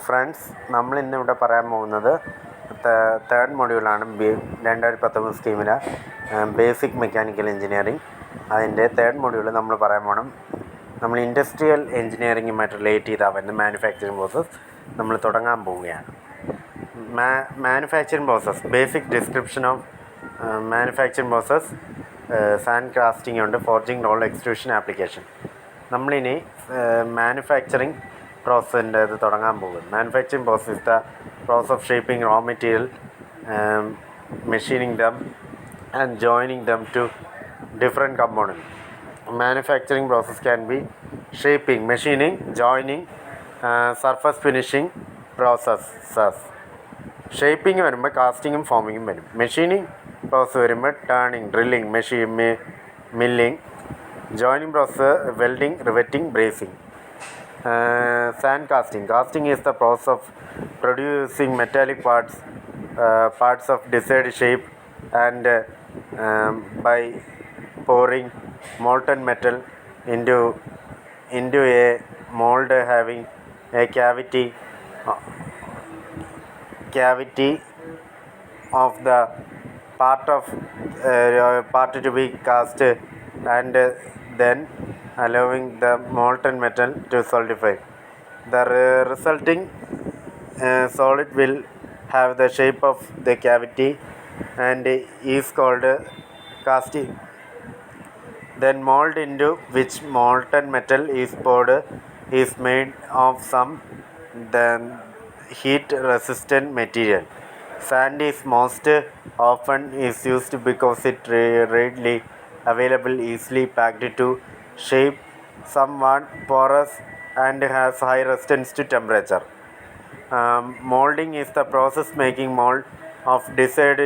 Friends, നമ്മൾ ഇന്നിവിടെ പറയാൻ പോകുന്നത് തേർഡ് മൊഡ്യൂളാണ് 2019 സ്കീമിലെ ബേസിക് മെക്കാനിക്കൽ എഞ്ചിനീയറിംഗ്. അതിൻ്റെ തേർഡ് മൊഡ്യൂൾ നമ്മൾ പറയാൻ പോകണം. നമ്മൾ ഇൻഡസ്ട്രിയൽ എഞ്ചിനീയറിംഗുമായിട്ട് റിലേറ്റ് ചെയ്താൽ വരുന്ന മാനുഫാക്ചറിങ് പ്രോസസ്സ് നമ്മൾ തുടങ്ങാൻ പോവുകയാണ്. Manufacturing process, basic description of manufacturing process, sand casting ഉണ്ട്, ഫോർജിങ്, റോൾ, എക്സ്ട്രൂഷൻ, ആപ്ലിക്കേഷൻ. നമ്മളിനി മാനുഫാക്ചറിങ് പ്രോസസ്സിൻ്റെ ഇത് തുടങ്ങാൻ പോകും. Manufacturing process is the process of shaping raw material, machining them and joining them to different components. Manufacturing process can be shaping, machining, joining, surface finishing processes. Shaping വരുമ്പോൾ കാസ്റ്റിങ്ങും ഫോമിങ്ങും വരും. Machining process വരുമ്പോൾ turning, drilling, milling. Joining process welding, riveting, bracing. Sand casting is the process of producing metallic parts of desired shape and by pouring molten metal into a mold having a cavity of the part to be cast and then allowing the molten metal to solidify. The resulting solid will have the shape of the cavity and is called casting. Then mold into which molten metal is poured is made of some heat resistant material. Sand is most often is used because it readily available, easily packed to shape, somewhat porous and has high resistance to temperature. Molding is the process making mold of desired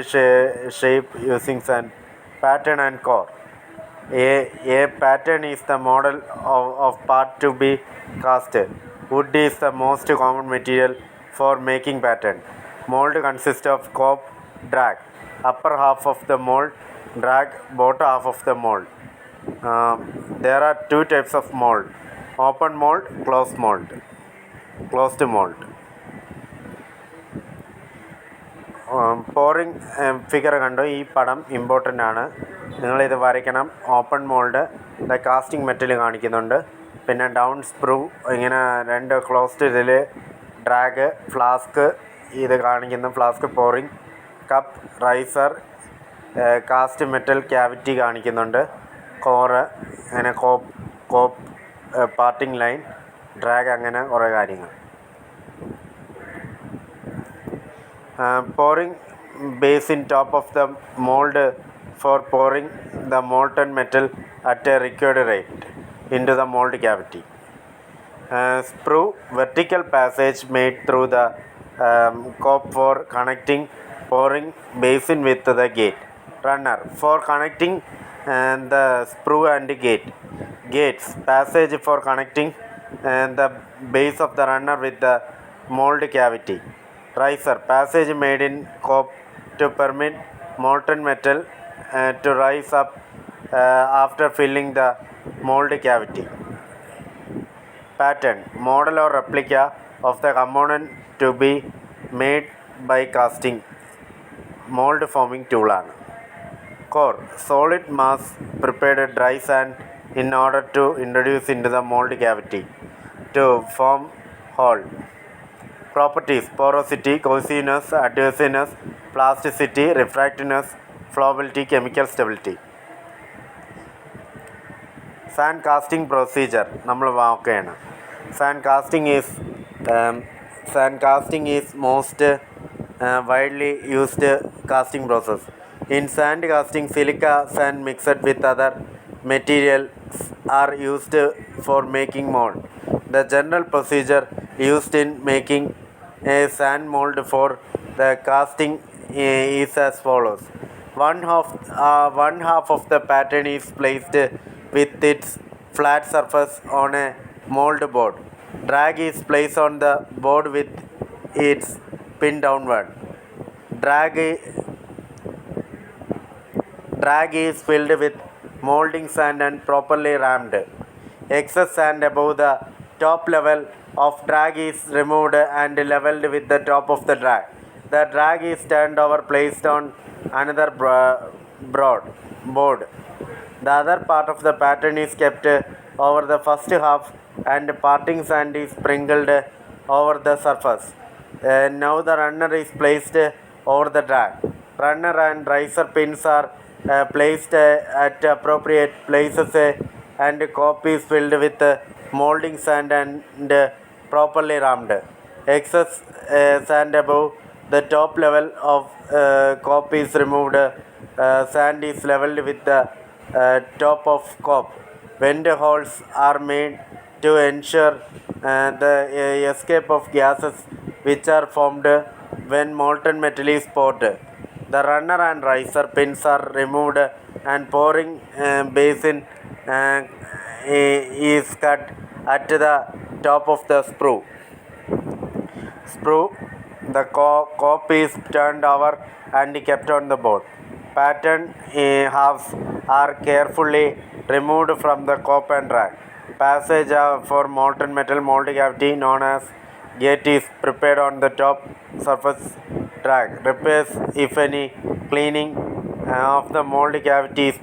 shape using sand. Pattern and core. A pattern is the model of part to be cast. Wood is the most common material for making pattern. Mold consists of cope, drag. Upper half of the mold, drag, bottom half of the mold. There are two types of mold: open mold, closed mold. Pouring figure കണ്ടോ? ഈ പടം important ആണ്, നിങ്ങളിത് വരയ്ക്കണം. Open mould casting metal കാണിക്കുന്നുണ്ട്, പിന്നെ down sprue, ഇങ്ങനെ രണ്ട് ക്ലോസ്ഡ് ഇതിൽ ഡ്രാഗ്, ഫ്ലാസ്ക് ഇത് കാണിക്കുന്നു, flask pouring, cup, riser, cast metal cavity കാണിക്കുന്നുണ്ട്, കോറ്, അങ്ങനെ കോപ്പ്, പാർട്ടിംഗ് ലൈൻ, ഡ്രാഗ്, അങ്ങനെ കുറേ കാര്യങ്ങൾ. Pouring base in top of the mold for pouring the molten metal at a required rate into the mold cavity. Sprue, vertical passage made through the cope for connecting pouring basin with the gate. Runner, for connecting the sprue and gate. Gates, passage for connecting the base of the runner with the mold cavity. Riser, passage made in cope to permit molten metal to rise up after filling the mold cavity. Pattern, model or replica of the component to be made by casting. Mold forming tool ആണ്. Core, solid mass prepared dry sand in order to introduce into the mold cavity to form hole. Properties: porosity, cohesiveness, adhesiveness, plasticity, refractiveness, flowability, chemical stability. Sand casting procedure നമ്മൾ നോക്കുകയാണ്. Sand casting is most widely used casting process. In sand casting, silica sand mixed with other materials are used for making mold. The general procedure used in making a sand mold for the casting is as follows. One half of the pattern is placed with its flat surface on a mold board. Drag is placed on the board with its pin downward. Drag is filled with molding sand and properly rammed. Excess sand above the top level of drag is removed and leveled with the top of the drag. The drag is turned over, placed on another board. The other part of the pattern is kept over the first half and parting sand is sprinkled over the surface. Now the runner is placed over the drag. Runner and riser pins are placed at appropriate places and cope is filled with molding sand and properly rammed. Excess sand above the top level of cope is removed. Sand is leveled with the top of cope. Vent holes are made to ensure the escape of gases which are formed when molten metal is poured. The runner and riser pins are removed and pouring basin is cut at the top of the sprue. The cope is turned over and kept on the board. Pattern halves are carefully removed from the cope and drag. Passage for molten metal mold cavity known as gate is prepared on the top surface drag. Repairs, if any, cleaning of the mold cavity is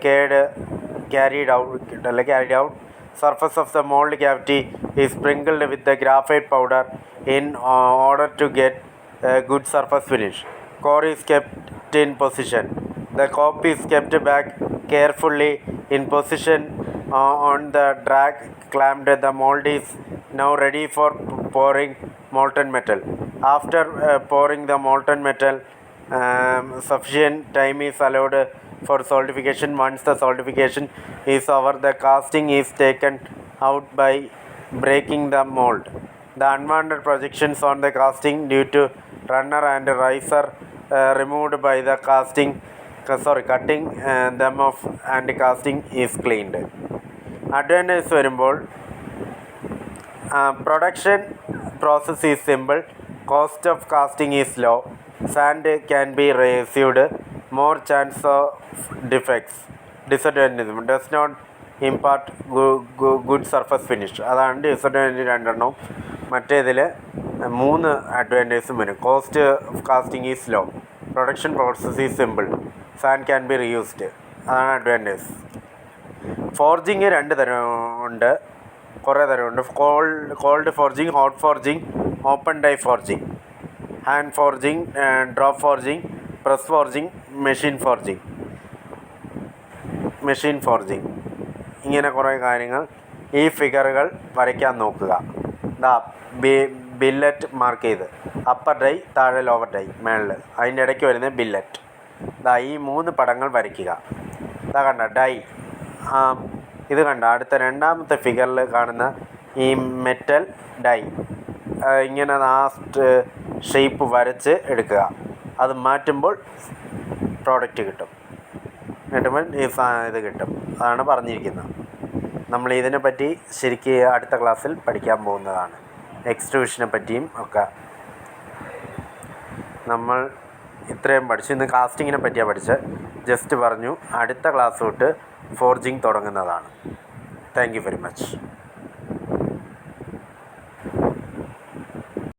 carried out. Surface of the mold cavity is sprinkled with the graphite powder in order to get a good surface finish. Core is kept in position. The cope is kept back carefully in position on the drag clamped. The mold is now ready for pouring molten metal. After pouring the molten metal, sufficient time is allowed for solidification. Once the solidification is over, the casting is taken out by breaking the mold. The unwanted projections on the casting due to runner and riser removed by the cutting them off and casting is cleaned. Advantage വരുമ്പോൾ production process is simple, cost of casting is low, sand can be received, more chance of defects. Disadvantage does not impart good surface finish. അതാണ് disadvantage രണ്ടെണ്ണം. മറ്റേതിൽ 3 അഡ്വാൻറ്റേജും വരും. Cost of casting is low, production process is simple, sand can be reused. അതാണ് advantage. Forging 2 തരമുണ്ട്, കുറേ തരമുണ്ട്. Cold forging, hot forging, open die forging, hand forging, drop forging, press forging, machine forging. ഇങ്ങനെ കുറേ കാര്യങ്ങൾ. ഈ ഫിഗറുകൾ വരയ്ക്കാൻ നോക്കുക. ബില്ലറ്റ് മാർക്ക് ചെയ്ത് അപ്പർ ഡൈ, താഴെ ലോവർ ഡൈ, മേളിൽ അതിൻ്റെ ഇടയ്ക്ക് വരുന്ന ബില്ലറ്റ്. ഈ 3 പടങ്ങൾ വരയ്ക്കുക. കണ്ട ഡൈ, ഇത് കണ്ട അടുത്ത രണ്ടാമത്തെ ഫിഗറിൽ കാണുന്ന ഈ മെറ്റൽ ഡൈ ഇങ്ങനെ ഷേപ്പ് വരച്ച് എടുക്കുക. അത് മാറ്റുമ്പോൾ പ്രോഡക്റ്റ് കിട്ടും. കിട്ടുമ്പോൾ ഇത് കിട്ടും. അതാണ് പറഞ്ഞിരിക്കുന്നത്. നമ്മൾ ഇതിനെ പറ്റി ശരിക്ക് അടുത്ത ക്ലാസ്സിൽ പഠിക്കാൻ പോകുന്നതാണ്. എക്സ്ട്രൂഷനെ പറ്റിയും ഒക്കെ നമ്മൾ ഇത്രയും പഠിച്ചു. ഇന്ന് കാസ്റ്റിങ്ങിനെ പറ്റിയാണ് പഠിച്ചത്. ജസ്റ്റ് പറഞ്ഞു. അടുത്ത ക്ലാസ് തൊട്ട് ഫോർജിങ് തുടങ്ങുന്നതാണ്. Thank you very much.